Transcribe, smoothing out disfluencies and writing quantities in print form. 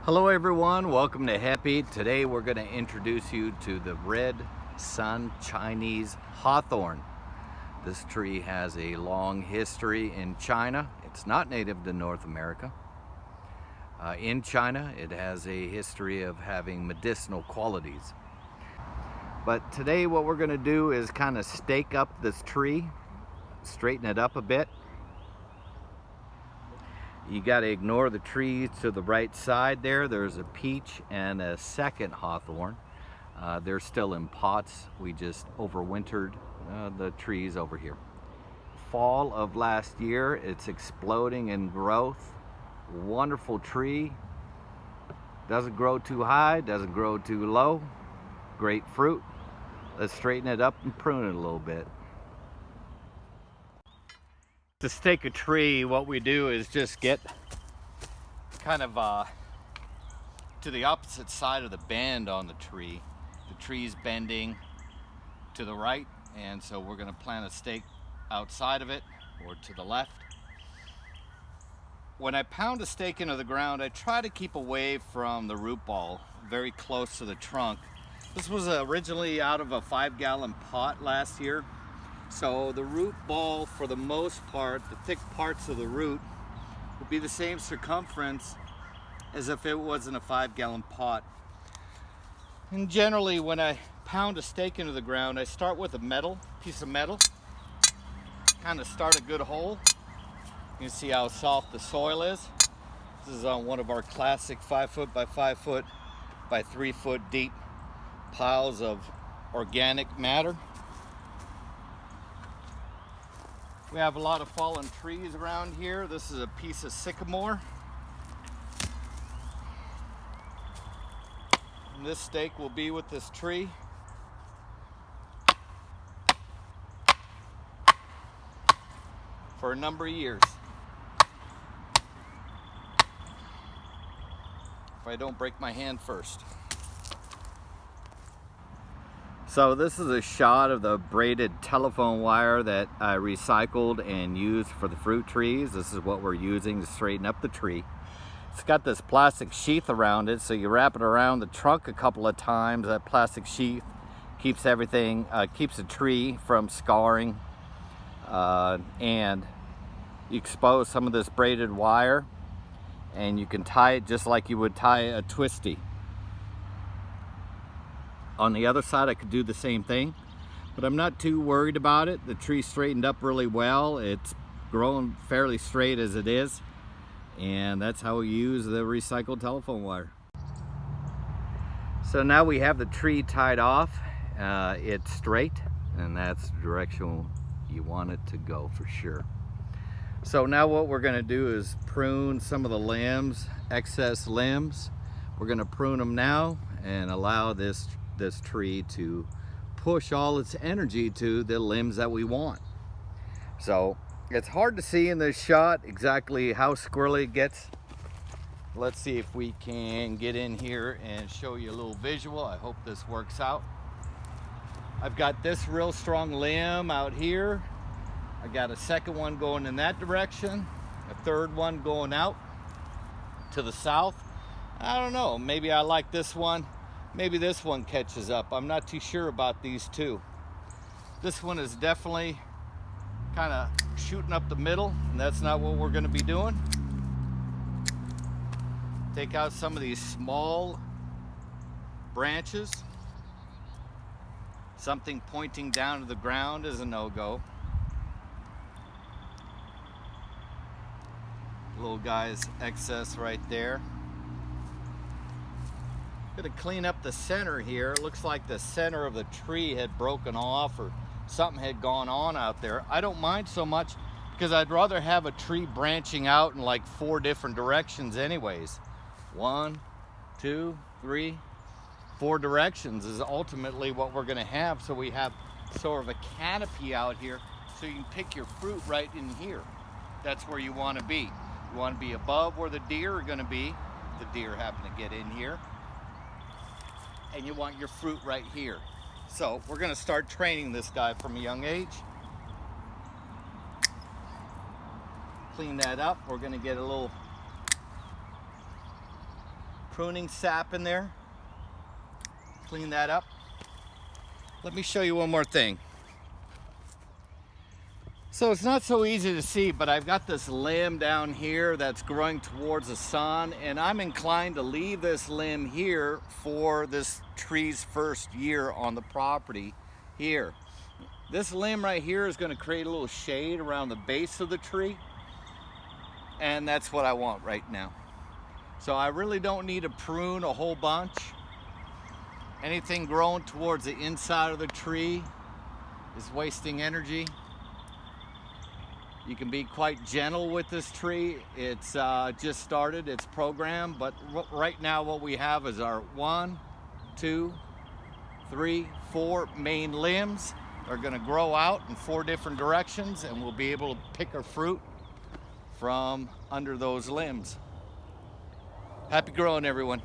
Hello everyone, welcome to HEPPY. Today we're going to introduce you to the red Sun Chinese Hawthorn. This tree has a long history in China. It's not native to North America. In China, it has a history of having medicinal qualities. But today what we're going to do is kind of stake up this tree, straighten it up a bit. You got to ignore the trees to the right side there. There's a peach and a second hawthorn. They're still in pots. We just overwintered the trees over here. Fall of last year, it's exploding in growth. Wonderful tree. Doesn't grow too high, doesn't grow too low. Great fruit. Let's straighten it up and prune it a little bit. To stake a tree, what we do is just get kind of to the opposite side of the bend on the tree. The tree's bending to the right, and so we're going to plant a stake outside of it or to the left. When I pound a stake into the ground, I try to keep away from the root ball, very close to the trunk. This was originally out of a 5-gallon pot last year. So the root ball, for the most part, the thick parts of the root will be the same circumference as if it was in a 5-gallon pot. And generally when I pound a stake into the ground, I start with a piece of metal, kind of start a good hole. You can see how soft the soil is. This is on one of our classic 5-foot by 5-foot by 3-foot deep piles of organic matter. We have a lot of fallen trees around here. This is a piece of sycamore. And this stake will be with this tree. For a number of years. If I don't break my hand first. So this is a shot of the braided telephone wire that I recycled and used for the fruit trees. This is what we're using to straighten up the tree. It's got this plastic sheath around it, so you wrap it around the trunk a couple of times. That plastic sheath keeps everything, keeps the tree from scarring, and you expose some of this braided wire, and you can tie it just like you would tie a twisty. On the other side, I could do the same thing, but I'm not too worried about it. The tree straightened up really well. It's growing fairly straight as it is, and that's how we use the recycled telephone wire. So now we have the tree tied off. It's straight, and that's the direction you want it to go for sure. So now what we're going to do is prune some of the limbs, excess limbs. We're going to prune them now and allow this tree to push all its energy to the limbs that we want. So it's hard to see in this shot exactly how squirrely it gets. Let's see if we can get in here and show you a little visual. I hope this works out. I've got this real strong limb out here. I got a second one going in that direction, a third one going out to the south. I don't know, maybe I like this one. Maybe this one catches up. I'm not too sure about these two. This one is definitely kind of shooting up the middle, and that's not what we're going to be doing. Take out some of these small branches. Something pointing down to the ground is a no-go. Little guy's excess right there. Gonna clean up the center here. It looks like the center of the tree had broken off or something had gone on out there. I don't mind so much because I'd rather have a tree branching out in like 4 different directions anyways. 1, 2, 3, 4 directions is ultimately what we're gonna have, so we have sort of a canopy out here so you can pick your fruit right in here. That's where you want to be. You want to be above where the deer are going to be, if the deer happen to get in here. And you want your fruit right here. So we're going to start training this guy from a young age. Clean that up. We're going to get a little pruning sap in there. Clean that up. Let me show you one more thing. So it's not so easy to see, but I've got this limb down here that's growing towards the sun, and I'm inclined to leave this limb here for this tree's first year on the property here. This limb right here is going to create a little shade around the base of the tree, and that's what I want right now. So I really don't need to prune a whole bunch. Anything growing towards the inside of the tree is wasting energy. You can be quite gentle with this tree. It's just started its program, but right now what we have is our 1, 2, 3, 4 main limbs. They're gonna grow out in 4 different directions, and we'll be able to pick our fruit from under those limbs. Happy growing, everyone.